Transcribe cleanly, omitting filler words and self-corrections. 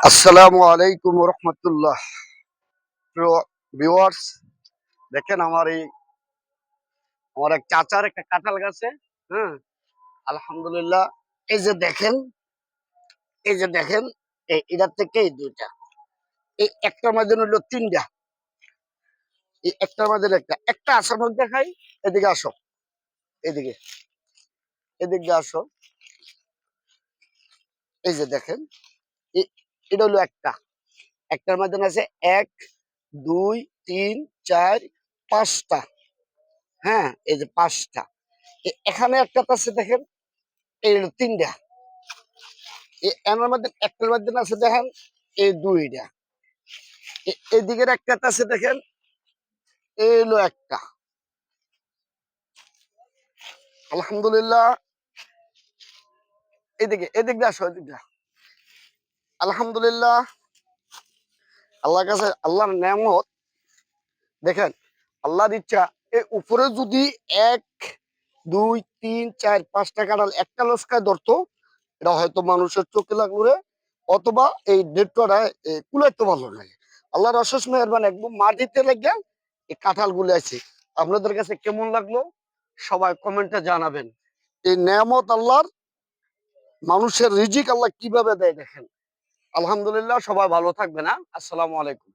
আসসালামু আলাইকুম রহমতুল্লাহ। প্রিয় ভিউয়ার্স, দেখেন আমার এক চাচার একটা কাঁঠাল গাছে। হ্যাঁ, আলহামদুলিল্লাহ। এই যে দেখেন, এই যে দেখেন, এটার থেকে এই দুইটা, এই একটার মাঝে হইলো তিনটা, এই একটার মাঝে একটা একটা আসার মধ্যে দেখাই। এদিকে আসো, এদিকে এদিকে আসো। এই যে দেখেন, এটা হলো একটা, একটার মাঝে আছে এক, দুই, তিন, চার, পাঁচটা। হ্যাঁ, এই যে পাঁচটা। এখানে একটা আছে দেখেন, এই হলো তিনটা। এনার মধ্যে একটার মধ্যে আছে দেখেন, এই দুইটা। এদিকের একটা আছে দেখেন, এই হলো একটা। আলহামদুলিল্লাহ। এদিক দিয়ে আসো, এদিক দিয়ে। আলহামদুলিল্লাহ, আল্লাহর কাছে আল্লাহর নেয়ামত। দেখেন, আল্লাহর ইচ্ছা, এই উপরে যদি এক, দুই, তিন, চার, পাঁচটা কাঁঠাল একটা লস্কায় ধরতো, এটা হয়তো মানুষের চোখে লাগলো রে, অথবা এই নেটটা কুলাইতে পারলো না। আল্লাহর অশেষ মেহেরবানি, একদম মাটিতে লেগে এই কাঁঠাল গুলো আছে। আপনাদের কাছে কেমন লাগলো সবাই কমেন্টে জানাবেন। এই নেয়ামত আল্লাহর, মানুষের রিজিক আল্লাহ কিভাবে দেয় দেখেন। আলহামদুলিল্লাহ, সবাই ভালো থাকবে না। আসসালামু আলাইকুম।